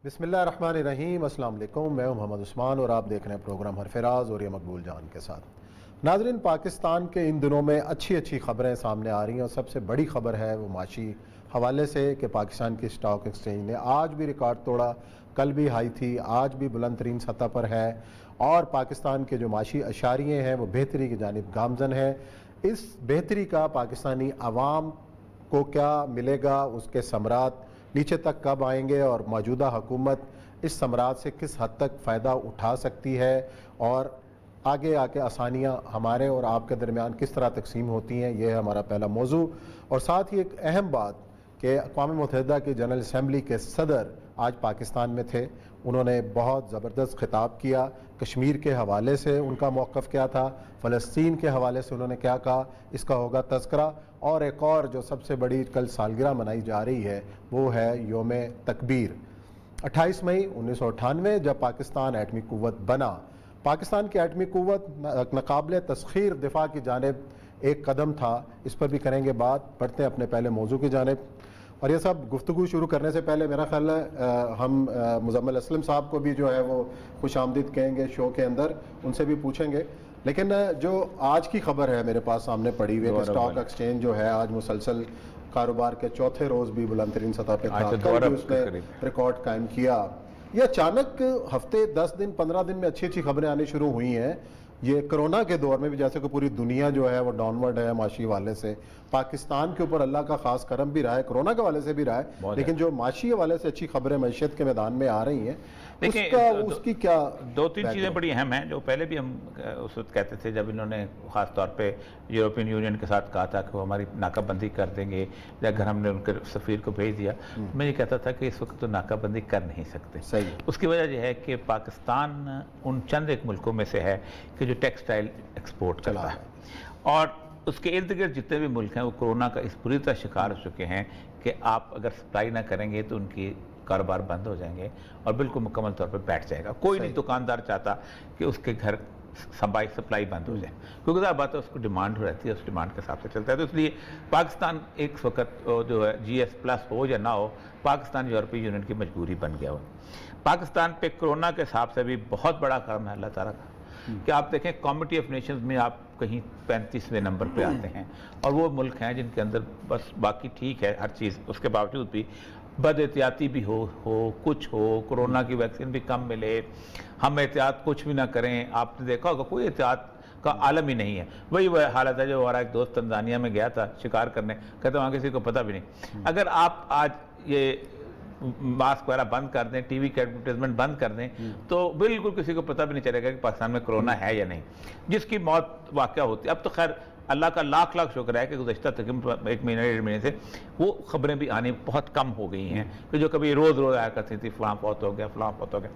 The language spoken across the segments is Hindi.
बिस्मिल्लाहिर्रहमानिर्रहीम, अस्सलाम वालेकुम। मैं हूं मोहम्मद उस्मान और आप देख रहे हैं प्रोग्राम हरफराज और ये मकबूल जान के साथ। नाज़रीन, पाकिस्तान के इन दिनों में अच्छी अच्छी खबरें सामने आ रही हैं और सबसे बड़ी खबर है वो माशी हवाले से कि पाकिस्तान की स्टॉक एक्सचेंज ने आज भी रिकॉर्ड तोड़ा, कल भी हाई थी, आज भी बुलंद तरीन सतह पर है और पाकिस्तान के जो माशी अशारिये हैं वो बेहतरी की जानिब गामजन है। इस बेहतरी का पाकिस्तानी आवाम को क्या मिलेगा, उसके समरात नीचे तक कब आएंगे और मौजूदा हुकूमत इस समरात से किस हद तक फ़ायदा उठा सकती है और आगे आके आसानियाँ हमारे और आपके दरमियान किस तरह तकसीम होती हैं, ये है हमारा पहला मौजू। और साथ ही एक अहम बात कि अक़वाम मुत्तहिदा की जनरल असम्बली के सदर आज पाकिस्तान में थे, उन्होंने बहुत ज़बरदस्त खिताब किया। कश्मीर के हवाले से उनका मौक़िफ़ क्या था, फ़लस्तीन के हवाले से उन्होंने क्या कहा, इसका होगा तज़किरा। और एक और जो सबसे बड़ी कल सालगिरह मनाई जा रही है वो है योम तकबीर। 28 मई 1998 जब पाकिस्तान एटमी क़ुव्वत बना, पाकिस्तान की एटमी क़ुव्वत नाक़ाबिल तस्ख़ीर दिफा की जानिब एक कदम था। इस पर भी करेंगे बात। बढ़ते हैं अपने पहले मौजू की जानिब। और ये सब गुफ्तगू शुरू करने से पहले मेरा ख्याल है हम मुज़म्मिल असलम साहब को भी जो है वो खुश आमदीद कहेंगे शो के अंदर, उनसे भी पूछेंगे। लेकिन जो आज की खबर है मेरे पास सामने पड़ी हुई है, स्टॉक एक्सचेंज जो है आज मुसलसल कारोबार के चौथे रोज़ भी बुलंद तरीन सतह पे था, कल भी उसने रिकॉर्ड कायम किया। ये अचानक हफ्ते 10 दिन 15 दिन में अच्छी अच्छी खबरें आनी शुरू हुई हैं। ये कोरोना के दौर में भी जैसे कि पूरी दुनिया जो है वो डाउनवर्ड है माशी वाले से, पाकिस्तान के ऊपर अल्लाह का खास करम भी रहा है, कोरोना के वाले से भी रहा है, लेकिन जो माशी वाले से अच्छी खबरें मैशियत के मैदान में आ रही हैं, उसकी क्या दो तीन चीज़ें बड़ी अहम हैं जो पहले भी हम उस वक्त कहते थे जब इन्होंने ख़ास तौर पे यूरोपियन यूनियन के साथ कहा था कि वो हमारी नाकाबंदी कर देंगे, या अगर हमने उनके सफ़ीर को भेज दिया, मैं ये कहता था कि इस वक्त तो नाकाबंदी कर नहीं सकते। सही। उसकी वजह यह है कि पाकिस्तान उन चंद एक मुल्कों में से है कि जो टेक्सटाइल एक्सपोर्ट करता है और उसके इर्द गिर्द जितने भी मुल्क हैं वो कोरोना का इस पूरी तरह शिकार हो चुके हैं कि आप अगर सप्लाई ना करेंगे तो उनकी कारोबार बंद हो जाएंगे और बिल्कुल मुकम्मल तौर पर बैठ जाएगा। कोई नहीं दुकानदार चाहता कि उसके घर सप्लाई बंद हो जाए, क्योंकि ज़्यादा बात है उसको डिमांड हो रहती है, उस डिमांड के हिसाब से चलता है। तो इसलिए पाकिस्तान एक वक्त जो है GS+ हो या ना हो, पाकिस्तान यूरोपीय यूनियन की मजबूरी बन गया हो। पाकिस्तान पे कोरोना के हिसाब से भी बहुत बड़ा करम है अल्लाह ताला का कि आप देखें कमिटी ऑफ नेशंस में आप कहीं 35वें नंबर पे आते हैं और वो मुल्क हैं जिनके अंदर बस बाकी ठीक है हर चीज़, उसके बावजूद भी बद एहतियाती भी हो कुछ हो, कोरोना की वैक्सीन भी कम मिले, हम एहतियात कुछ भी ना करें। आपने देखा होगा कोई एहतियात का आलम ही नहीं है। वही वह हालत है जो हमारा एक दोस्त तंजानिया में गया था शिकार करने, कहते वहाँ किसी को पता भी नहीं। अगर आप आज ये मास्क वगैरह बंद कर दें, टीवी के एडवर्टाइजमेंट बंद कर दें, तो बिल्कुल किसी को पता भी नहीं चलेगा कि पाकिस्तान में कोरोना है या नहीं। जिसकी मौत वाक़या होती है, अब तो खैर अल्लाह का लाख लाख शुक्र है कि गुज़श्ता तकरीबन 1 महीने 1.5 महीने से वो खबरें भी आनी बहुत कम हो गई हैं कि जो कभी रोज़ रोज़ आया करती थी फ़लाँ फौत हो गया, फ़लाँ फौत हो गया।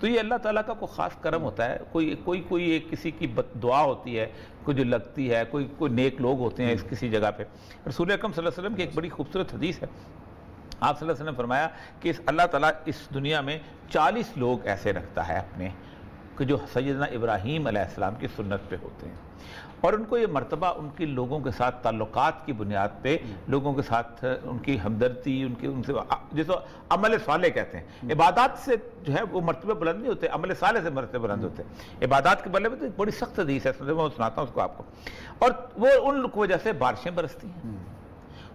तो ये अल्लाह ताला का कोई ख़ास करम होता है, कोई एक किसी की दुआ होती है, कोई जो लगती है, कोई नेक लोग होते हैं इस किसी जगह पे। रसूल अकरम सल्लल्लाहु अलैहि वसल्लम की एक बड़ी खूबसूरत हदीस है। आप सल्लल्लाहु अलैहि वसल्लम ने फरमाया कि अल्लाह ताला इस दुनिया में 40 लोग ऐसे रखता है अपने कि जो सैयदना इब्राहीम अलैहिस्सलाम की सुन्नत पे होते हैं और उनको ये मर्तबा उनके लोगों के साथ ताल्लुकात की बुनियाद पे लोगों के साथ उनकी हमदर्दी उनसे जिसको अमल साले कहते हैं। इबादत से जो है वो मर्तबे बुलंद नहीं होते, अमल साले से मर्तबे बुलंद होते हैं। इबादत के बल्ले में तो बड़ी सख्त हदीस है, मैं सुनाता हूँ उसको आपको। और वो उन वजह से बारिशें बरसती हैं,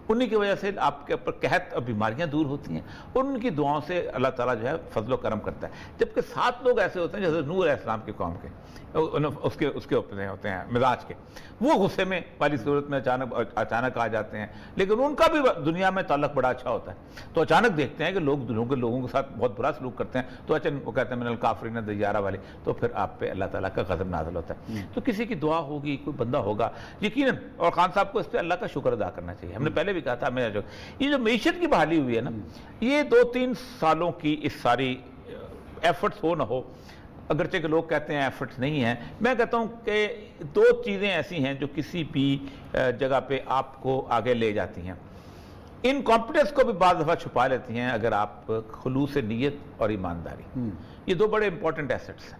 उन्हीं की वजह से आपके ऊपर कहत और बीमारियां दूर होती हैं और उनकी दुआओं से अल्लाह ताला जो है फजलो करम करता है। जबकि 7 लोग ऐसे होते हैं जैसे नूह अलैहिस्सलाम की कौम के उसके ऊपर होते हैं मिजाज के, वो गुस्से में वाली सूरत में अचानक आ जाते हैं, लेकिन उनका भी दुनिया में ताल्लुक बड़ा अच्छा होता है। तो अचानक देखते हैं कि लोगों के साथ बहुत बुरा सलूक करते हैं, तो अचानक वो कहते हैं मिनल काफिरीन दय्यारा वाले, तो फिर आप पे अल्लाह ताला का गज़ब नाज़िल होता है। तो किसी की दुआ होगी, कोई बंदा होगा यकीनन, और खान साहब को इस पर अल्लाह का शुक्र अदा करना चाहिए। हमने पहले भी कहा था, मेरा जो ये जो मीशत की बहाली हुई है ना, ये 2-3 सालों की इस सारी एफर्ट्स हो ना हो, अगरचे के लोग कहते हैं एफर्ट्स नहीं है, मैं कहता हूँ कि 2 चीज़ें ऐसी हैं जो किसी भी जगह पे आपको आगे ले जाती हैं। इन कॉन्फिडेंस को भी बाज़ दफ़ा छुपा लेती हैं अगर आप खुलूस नीयत और ईमानदारी, ये 2 बड़े इंपॉर्टेंट एसेट्स हैं।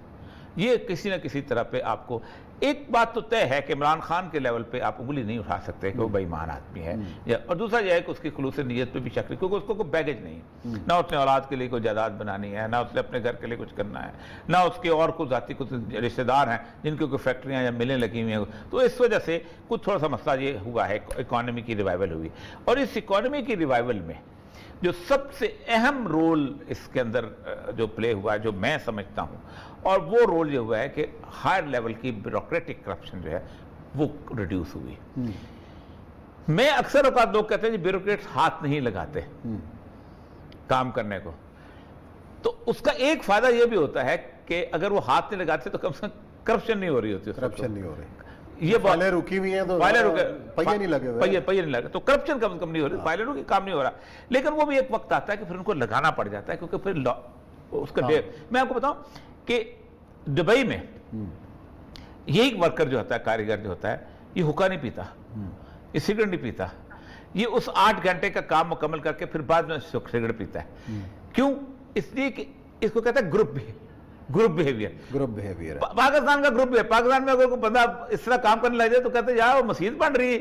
ये किसी न किसी तरह पे आपको एक बात तो तय है कि इमरान खान के लेवल पे आप उंगली नहीं उठा सकते कि वो बेईमान आदमी है, और दूसरा यह है कि उसकी खुलूस नीयत पे भी शक है, क्योंकि उसको कोई बैगेज नहीं है, ना उसने औलाद के लिए कोई जायदाद बनानी है, ना उसने अपने घर के लिए कुछ करना है, ना उसके और कुछ जाती कुछ रिश्तेदार हैं जिनकी कोई फैक्ट्रियाँ या मिलें लगी हुई हैं। तो इस वजह से कुछ थोड़ा सा मसला ये हुआ है, इकॉनमी की रिवाइवल हुई, और इस इकॉनमी की रिवाइवल में जो सबसे अहम रोल इसके अंदर जो प्ले हुआ है, जो मैं समझता हूँ, और वो रोल ये हुआ है कि हायर लेवल की ब्यूरोक्रेटिक करप्शन जो है वो रिड्यूस हुई। मैं अक्सर औकात लोग कहते हैं कि ब्यूरोक्रेट्स हाथ नहीं लगाते काम करने को, तो उसका एक फायदा ये भी होता है कि अगर वो हाथ नहीं लगाते तो कम से कम करप्शन नहीं हो रही होती, करप्शन नहीं हो रही, ये फाइलें रुकी हुई हैं तो पहिए नहीं लगे हुए, पहिए नहीं लगे, तो करप्शन कम से कम नहीं हो रही, फाइलें रुकी, काम नहीं हो रहा। लेकिन वो भी एक वक्त आता है कि फिर उनको लगाना पड़ जाता है, क्योंकि फिर उसका मैं आपको बताऊं कि दुबई में यही वर्कर जो होता है, कारीगर जो होता है, ये हुक्का नहीं पीता, ये सिगरेट नहीं पीता, ये उस 8 घंटे का काम मुकम्मल करके फिर बाद में सिगरेट पीता है। क्यों? इसलिए कि इसको कहता है ग्रुप बिहेवियर। पाकिस्तान का ग्रुप है, पाकिस्तान में अगर कोई बंदा इस तरह काम करने लग जाए तो कहते हैं यार वो मस्जिद बन रही है।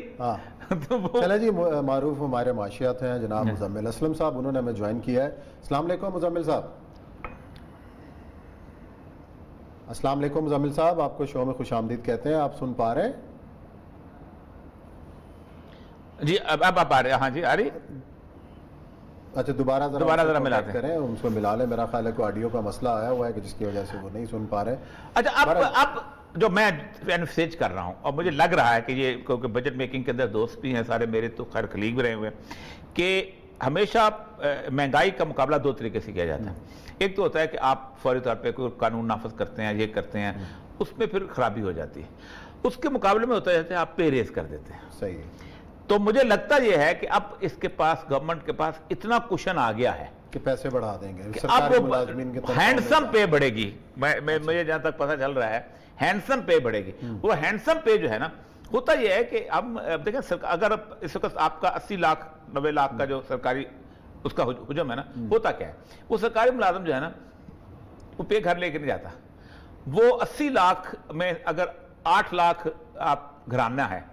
तो चले जी, मारूफ हमारे माशियात हैं जनाब मुजम्मिल असलम साहब, उन्होंने हमें ज्वाइन किया है। अस्सलाम वालेकुम मुजम्मिल साहब। अस्सलाम वालेकुम मुजम्मिल साहब, आपको शो में खुशामदीद कहते हैं, आप सुन पा रहे हैं? जी अब आप आ रहे हैं? हाँ जी आ रही। अच्छा, दोबारा जरा मिलाते करें, उनको मिला लें। मेरा ख्याल है कि ऑडियो का मसला आया हुआ है कि जिसकी वजह से वो नहीं सुन पा रहे। अच्छा, अब जो मैं एनफसेज कर रहा हूँ, और मुझे लग रहा है कि ये, क्योंकि बजट मेकिंग के अंदर दोस्त भी हैं सारे मेरे, तो खैर कलीग भी रहे हुए हैं, कि हमेशा महंगाई का मुकाबला 2 तरीके से किया जाता है। एक तो होता है कि आप फौरी तौर पर कोई कानून नाफज करते हैं, ये करते हैं, उसमें फिर खराबी हो जाती है। उसके मुकाबले में होता है आप पे रेज कर देते हैं। सही है। तो मुझे लगता यह है कि अब इसके पास, गवर्नमेंट के पास इतना कुशन आ गया है कि पैसे बढ़ा देंगे, अब हैंडसम पे बढ़ेगी। मुझे जहां तक पता चल रहा है हैंडसम पे बढ़ेगी। वो हैंडसम पे जो है ना, होता यह है कि अब देखें, अगर इस वक्त आपका 80 लाख 90 लाख का जो सरकारी उसका हुजम है ना, होता क्या है, वो सरकारी मुलाजिम जो है ना, वो पे घर लेके नहीं जाता। वो 80 लाख में अगर 8 लाख आप घराना है,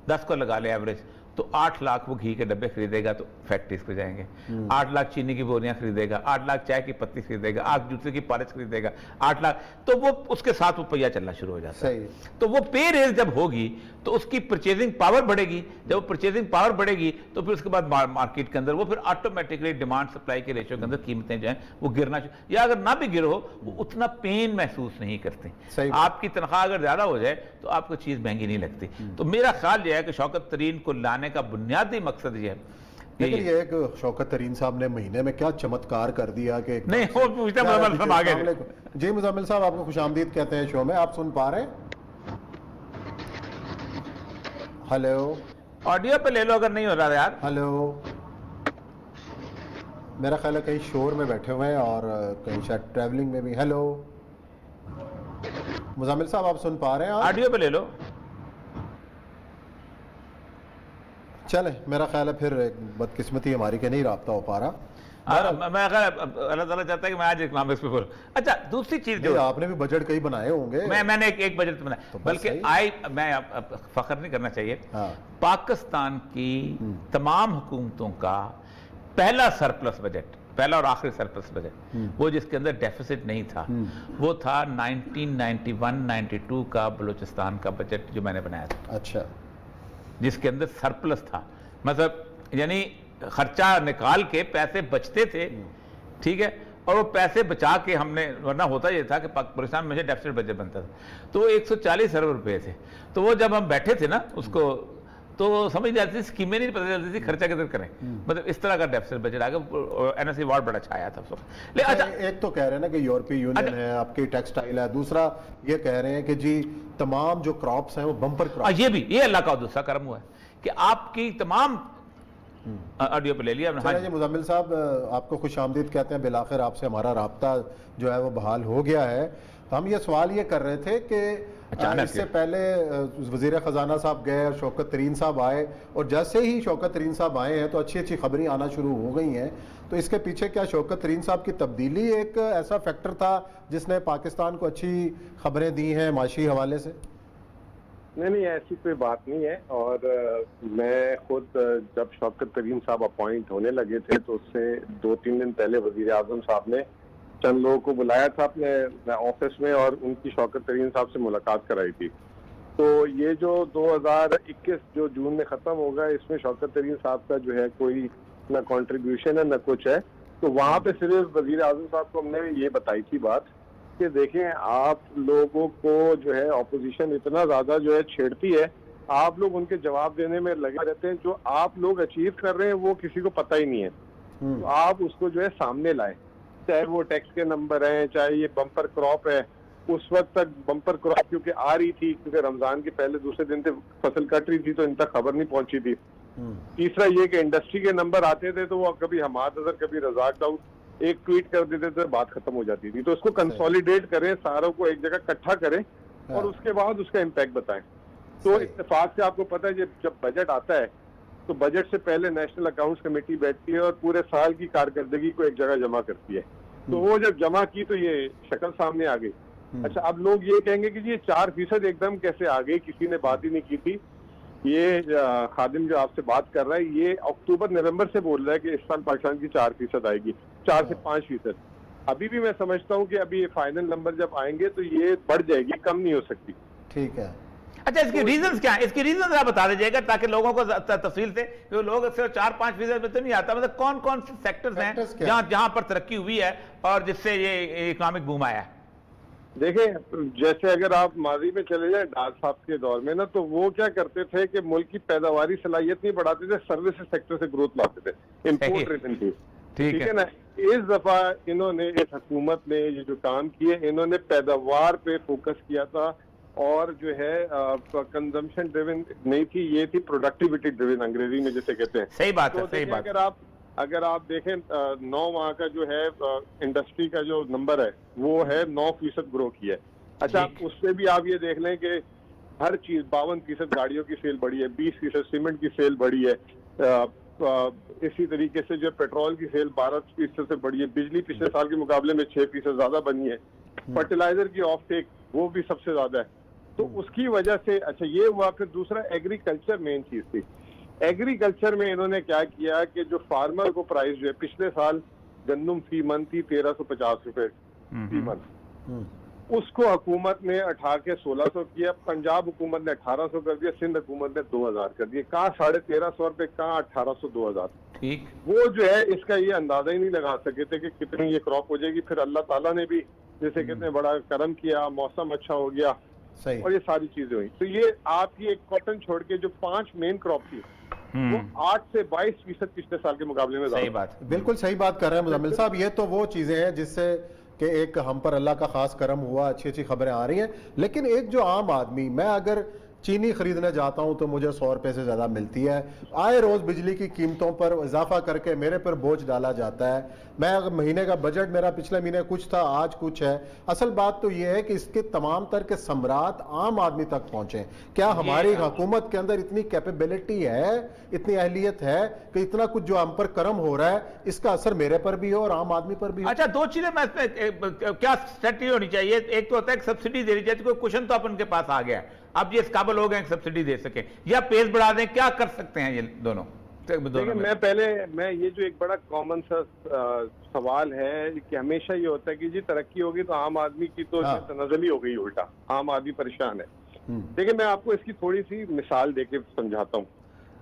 10 को लगा ले एवरेज, तो 8 लाख वो घी के डब्बे खरीदेगा तो फैक्ट्रीज पे जाएंगे, 8 लाख चीनी की बोरियां खरीदेगा, 8 लाख चाय की पत्ती खरीदेगा, 8 जूते की पॉलिश खरीदेगा, 8 लाख, तो वो उसके साथ वो पहिया चलना शुरू हो जाता है। तो वो पे रेज जब होगी तो उसकी परचेजिंग पावर बढ़ेगी। जब वो परचेजिंग पावर बढ़ेगी तो फिर उसके बाद मार्केट के अंदर वो फिर ऑटोमेटिकली डिमांड सप्लाई के रेशियो के अंदर कीमतें जो हैं वो गिरना, या अगर ना भी गिरो वो उतना पेन महसूस नहीं करते। आपकी तनख्वाह अगर ज्यादा हो जाए तो आपको चीज महंगी नहीं लगती। तो मेरा ख्याल यह है कि शौकत तरीन को लाने का बुनियादी मकसद ये है। लेकिन ये एक शौकत तरीन साहब ने महीने में क्या चमत्कार कर दिया कि नहीं हो मुजम्मिल आगे। जी मुजम्मिल साहब, आपको खुशामदीद कहते हैं शो में, आप सुन पा रहे हैं? हेलो, ऑडियो पे ले लो अगर नहीं हो रहा यार। हेलो, मेरा ख्याल है कहीं शोर में बैठे हुए हैं और कहीं शायद ट्रैवलिंग में भी। हेलो मुजम्मिल साहब, आप सुन पा रहे हैं? ऑडियो पे ले लो। चले, मेरा ख्याल है फिर बदकिस्मती हमारी के नहीं राब्ता हो पा रहा। मैं अल्लाह ताला चाहता है कि मैं आज इकोनॉमिक्स पे बोलूं। अच्छा, दूसरी चीज जो आपने भी बजट कई बनाए होंगे। मैंने एक बजट बनाया, तो बल्कि मैं फख्र नहीं करना चाहिए, पाकिस्तान की तमाम हुकूमतों का पहला सरप्लस बजट, पहला और आखिरी सरप्लस बजट, वो जिसके अंदर डेफिसिट नहीं था, वो था 1991-92 का बलूचिस्तान का बजट जो मैंने बनाया था। अच्छा, जिसके अंदर सरप्लस था, मतलब यानी खर्चा निकाल के पैसे बचते थे, ठीक है, और वो पैसे बचा के हमने, वरना होता ये था कि पाकिस्तान में डेफिसिट बजट बनता था तो वो 140 अरब रुपए थे। तो वो जब हम बैठे थे ना उसको, तो समझ जाती थी, स्कीमें नहीं पता चलती थी खर्चा किधर करें, मतलब इस तरह का डेफिसिट बजट आ गया। एनएसई वार्ड बड़ा छाया था उस वक्त। अच्छा, एक तो कह रहे हैं ना कि यूरोपीय यूनियन है, आपकी टेक्सटाइल है, दूसरा ये कह रहे हैं कि जी तमाम जो क्रॉप्स हैं वो बम्पर क्रॉप। ये अल्लाह का दूसरा करम हुआ है कि आपकी तमाम ऑडियो पे ले लिया। हाँ जी मुजम्मिल साहब, आपको खुशामदीद कहते हैं। बिलाखिर आपसे हमारा राब्ता जो है वो बहाल हो गया है। तो हम ये सवाल ये कर रहे थे कि इससे पहले वज़ीर ख़जाना साहब गए और शौकत तरीन साहब आए, और जैसे ही शौकत तरीन साहब आए हैं तो अच्छी अच्छी खबरें आना शुरू हो गई हैं। तो इसके पीछे क्या शौकत तरीन साहब की तब्दीली एक ऐसा फैक्टर था जिसने पाकिस्तान को अच्छी खबरें दी हैं माशी हवाले से? नहीं, ऐसी कोई बात नहीं है। और मैं खुद जब शौकत तरीन साहब अपॉइंट होने लगे थे तो उससे 2-3 दिन पहले वजीर आजम साहब ने चंद लोगों को बुलाया था अपने ऑफिस में और उनकी शौकत तरीन साहब से मुलाकात कराई थी। तो ये जो 2021 जो जून में खत्म होगा, इसमें शौकत तरीन साहब का जो है कोई ना कंट्रीब्यूशन है ना कुछ है। तो वहां पे सिर्फ वजीर आजम साहब को हमने ये बताई थी बात कि देखें, आप लोगों को जो है ऑपोजिशन इतना ज्यादा जो है छेड़ती है, आप लोग उनके जवाब देने में लगे रहते हैं। जो आप लोग अचीव कर रहे हैं वो किसी को पता ही नहीं है, तो आप उसको जो है सामने लाएं। चाहे वो टैक्स के नंबर हैं, चाहे ये बम्पर क्रॉप है। उस वक्त तक बम्पर क्रॉप क्योंकि आ रही थी, क्योंकि रमजान के पहले दूसरे दिन से फसल कट रही थी, तो इन तक खबर नहीं पहुंची थी। तीसरा ये कि इंडस्ट्री के नंबर आते थे तो वो कभी हमाद अजहर कभी रजाक दाऊद एक ट्वीट कर देते थे, बात खत्म हो जाती थी। तो उसको कंसोलिडेट करें, सारों को एक जगह इकट्ठा करें और उसके बाद उसका इम्पैक्ट बताएं। तो इत्तेफाक से आपको पता है जब बजट आता है तो बजट से पहले नेशनल अकाउंट्स कमेटी बैठती है और पूरे साल की कारकर्दगी को एक जगह जमा करती है। तो वो जब जमा की तो ये शक्ल सामने आ गई। अच्छा, अब लोग ये कहेंगे कि ये 4% एकदम कैसे आ गई, किसी ने बात ही नहीं की थी। ये खादिम जो आपसे बात कर रहा है, ये अक्टूबर नवंबर से बोल रहा है कि इस साल पाकिस्तान की 4% आएगी, 4 से 5%। अभी भी मैं समझता हूँ कि अभी ये फाइनल नंबर जब आएंगे तो ये बढ़ जाएगी, कम नहीं हो सकती। ठीक है। अच्छा, इसके रीजंस क्या है? इसके रीजंस आप बता दीजिएगा ताकि लोगों को तफसील से, क्योंकि लोग सिर्फ 4-5% में तो नहीं आता, मतलब कौन कौन से सेक्टर्स हैं जहां पर तरक्की हुई है और जिससे ये इकोनॉमिक बूम आया है? देखें, जैसे अगर आप माजी में चले जाए डार साहब के दौर में ना, तो वो क्या करते थे कि मुल्क की पैदावारी सलाहियत नहीं बढ़ाते थे, सर्विसेज सेक्टर से ग्रोथ लाते थे, इम्पोर्ट रिटर्न की। ठीक है ना। इस दफा इन्होंने, इस हुकूमत ने ये जो काम किए, इन्होंने पैदावार पे फोकस किया था और जो है कंजम्पशन ड्रिवन नहीं थी, ये थी प्रोडक्टिविटी ड्रिवन, अंग्रेजी में जिसे कहते हैं। सही बात है, तो सही बात। अगर आप देखें 9 माह का जो है इंडस्ट्री का जो नंबर है वो है 9% ग्रो किया है। अच्छा, उससे भी आप ये देख लें कि हर चीज 52% गाड़ियों की सेल बढ़ी है, 20% सीमेंट की सेल बढ़ी है, इसी तरीके से जो पेट्रोल की सेल 12% से बढ़ी है, बिजली पिछले साल के मुकाबले में 6% ज्यादा बनी है, फर्टिलाइजर की ऑफ टेक वो भी सबसे ज्यादा है। तो उसकी वजह से अच्छा ये हुआ। फिर दूसरा एग्रीकल्चर मेन चीज थी। एग्रीकल्चर में इन्होंने क्या किया कि जो फार्मर को प्राइस जो है, पिछले साल गंदम फी मन थी 1350 रुपए फी मन, उसको हुकूमत ने उठा के 1600 किया, पंजाब हुकूमत ने 1800 कर दिया, सिंध हुकूमत ने 2000 कर दिया। कहाँ 1350 रुपए, कहाँ 1800, 2000। ठीक, वो जो है इसका ये अंदाजा ही नहीं लगा सके थे कि कितनी ये क्रॉप हो जाएगी। फिर अल्लाह ताला ने भी जैसे कहते हैं बड़ा करम किया, मौसम अच्छा हो गया और ये सारी चीजें हुई। तो ये आपकी एक कॉटन छोड़ के जो 5 मेन क्रॉप थी वो 8 से 22% पिछले साल के मुकाबले में। सही बात, बिल्कुल सही बात कर रहे हैं मुजम्मिल साहब। ये तो वो चीजें हैं जिससे कि एक हम पर अल्लाह का खास करम हुआ, अच्छी अच्छी खबरें आ रही हैं। लेकिन एक जो आम आदमी, मैं अगर चीनी खरीदने जाता हूं तो मुझे 100 रुपए से ज़्यादा मिलती है, आए रोज़ बिजली की कीमतों पर इजाफा करके मेरे पर बोझ डाला जाता है। मैं अगर महीने का बजट मेरा पिछले महीने कुछ था, आज कुछ है। असल बात तो ये है कि इसके तमाम तरह के सम्राट आम आदमी तक पहुंचे। क्या हमारी हुकूमत के अंदर इतनी कैपेबिलिटी है, इतनी अहलियत है कि इतना कुछ जो हम पर करम हो रहा है इसका असर मेरे पर भी हो और आम आदमी पर भी हो? अच्छा, 2 चीजें मैं क्या स्ट्रेटजी होनी चाहिए। एक तो होता है सब्सिडी देनी चाहिए, कोई क्वेश्चन तो अपन के पास आ गया है, अब ये इस काबिल हो गए सब्सिडी दे सके या पेस बढ़ा दें, क्या कर सकते हैं ये दोनों? मैं ये जो एक बड़ा कॉमन सा सवाल है कि हमेशा ये होता है कि जी तरक्की होगी तो आम आदमी की तो तनज़ली हो गई, उल्टा आम आदमी परेशान है। देखिए, मैं आपको इसकी थोड़ी सी मिसाल देके समझाता हूँ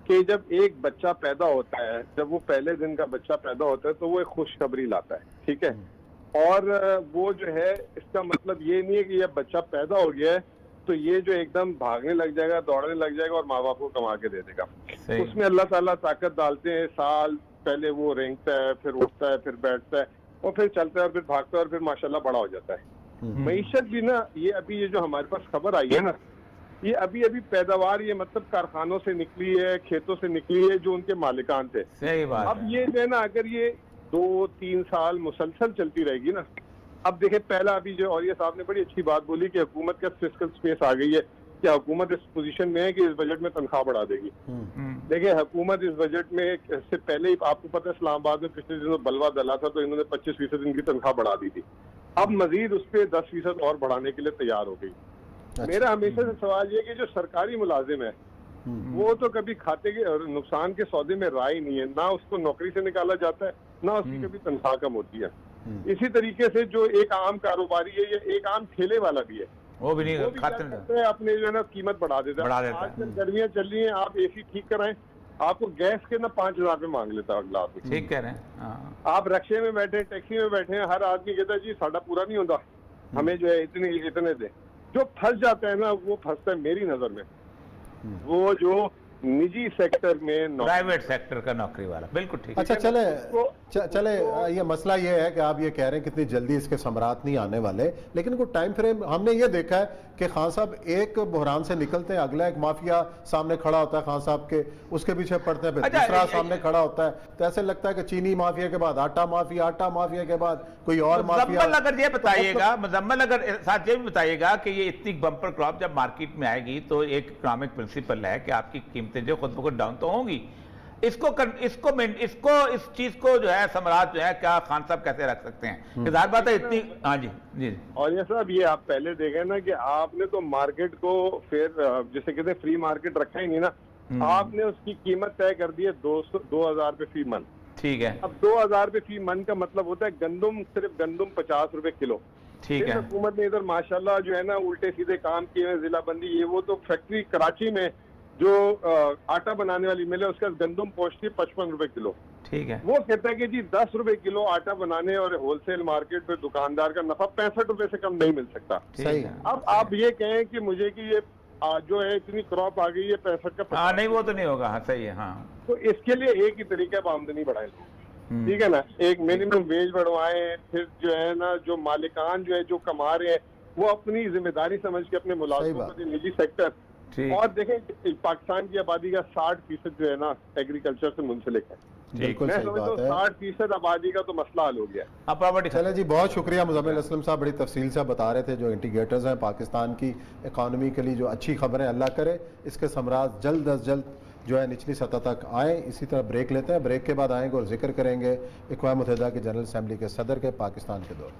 कि जब एक बच्चा पैदा होता है, जब वो पहले दिन का बच्चा पैदा होता है तो वो एक खुशखबरी लाता है, ठीक है। और वो जो है इसका मतलब ये नहीं है कि यह बच्चा पैदा हो गया है तो ये जो एकदम भागने लग जाएगा, दौड़ने लग जाएगा और माँ बाप को कमा के दे देगा। उसमें अल्लाह ताला ताकत डालते हैं। साल पहले वो रेंगता है, फिर उठता है, फिर बैठता है और फिर चलता है और फिर भागता है और फिर माशाल्लाह बड़ा हो जाता है। मईशत भी ना, ये अभी ये जो हमारे पास खबर आई है ना, ये अभी अभी पैदावार ये मतलब कारखानों से निकली है, खेतों से निकली है जो उनके मालिकान थे। सही बात। अब ये जो है ना, अगर ये 2-3 साल मुसलसल चलती रहेगी ना, अब देखें पहला अभी जो और ये साहब ने बड़ी अच्छी बात बोली कि हुकूमत का फिस्कल स्पेस आ गई है, क्या हुकूमत इस पोजीशन में है कि इस बजट में तनख्वाह बढ़ा देगी। देखिए, हुकूमत इस बजट में इससे पहले ही आपको पता है इस्लामाबाद में पिछले दिनों बलवा डला था तो इन्होंने 25% इनकी तनख्वाह बढ़ा दी थी। अब मजीद उस पर 10% और बढ़ाने के लिए तैयार हो गई। मेरा हमेशा से सवाल ये कि जो सरकारी मुलाजिम है वो तो कभी खाते के और नुकसान के सौदे में राय नहीं है, ना उसको नौकरी से निकाला जाता है, ना उसकी कभी तनख्वाह कम होती है। इसी तरीके से जो एक आम कारोबारी है या एक आम ठेले वाला भी है, वो भी नहीं वो भी क्या खाते करता है, अपने जो है ना कीमत बढ़ा देता है। आजकल गर्मियां चल रही हैं, आप एसी ठीक कराएं, आपको गैस के ना 5,000 रुपए मांग लेता है अगला आदमी। ठीक कह रहे हैं। हाँ। आप रक्शे में बैठे, टैक्सी में बैठे हैं, हर आदमी कहता है जी साड़ा पूरा नहीं होता, हमें जो है इतने दे। जो फंस जाता है ना वो फंसता है मेरी नजर में वो जो निजी सेक्टर में, प्राइवेट सेक्टर का नौकरी वाला। बिल्कुल ठीक। अच्छा चले ये मसला ये है कि आप ये कह रहे हैं कितनी जल्दी इसके समरात नहीं आने वाले, लेकिन कोई टाइम फ्रेम हमने ये देखा है कि खान साहब एक बहरान से निकलते हैं, अगला एक माफिया सामने खड़ा होता है खान साहब के, उसके पीछे पड़ते हैं, फिर दूसरा सामने खड़ा होता है, तो ऐसे लगता है कि चीनी माफिया के बाद आटा माफिया के बाद कोई और माफिया। अगर ये बताइएगा मुजम्मल, अगर साथ ये भी बताइएगा कि ये इतनी बम्पर क्रॉप जब मार्केट में आएगी तो एक इकोनॉमिक प्रिंसिपल है कि आपकी कीमतें जो खुद ब खुद डाउन तो होंगी। इसको इस चीज को जो है सम्राट जो है क्या खान साहब कैसे रख सकते हैं? जाहिर बात है इतनी। हाँ जी जी। और ये साहब ये आप पहले देखें ना कि आपने तो मार्केट को फिर जैसे कहते हैं फ्री मार्केट रखा ही नहीं ना, आपने उसकी कीमत तय कर दी है 2,000 रुपए फी मन। ठीक है। अब 2,000 रुपए फी मन का मतलब होता है सिर्फ गंदम 50 रुपए किलो। ठीक है। हुकूमत ने इधर माशाल्लाह जो है ना उल्टे सीधे काम किए हैं, जिला बंदी ये वो, तो फैक्ट्री कराची में जो आटा बनाने वाली मिल है उसका गंदम पहुंचती है 55 रुपए किलो। ठीक है। वो कहता है कि जी 10 रुपए किलो आटा बनाने और होलसेल मार्केट में दुकानदार का नफा 65 रुपए से कम नहीं मिल सकता। सही है। अब आप ये कहें कि मुझे कि ये जो है इतनी क्रॉप आ गई है 65 का, हाँ नहीं वो तो नहीं होगा। हाँ सही है। हाँ तो इसके लिए एक ही तरीका है, आमदनी बढ़ाए, ठीक है ना, एक मिनिमम वेज बढ़वाएं, फिर जो है ना जो मालिकान जो है जो कमा रहे हैं वो अपनी जिम्मेदारी समझ के अपने मुलाजिमों को, निजी सेक्टर। और देखें पाकिस्तान की आबादी का 60% जो है ना एग्रीकल्चर से मुंसलिक है। बिल्कुल सही बात है। 60% आबादी का तो मसला हल हो गया। चले जी, बहुत शुक्रिया मुजम्मिल असलम साहब, बड़ी तफसील से बता रहे थे जो इंटीग्रेटर्स हैं पाकिस्तान की इकानमी के लिए, जो अच्छी खबरें, अल्लाह करे इसके समराज जल्द अज जल्द जो है निचली सतह तक आए। इसी तरह ब्रेक लेते हैं, ब्रेक के बाद आएंगे और जिक्र करेंगे अक़वाम मुत्तहिदा के जनरल असम्बली के सदर के पाकिस्तान के दौर।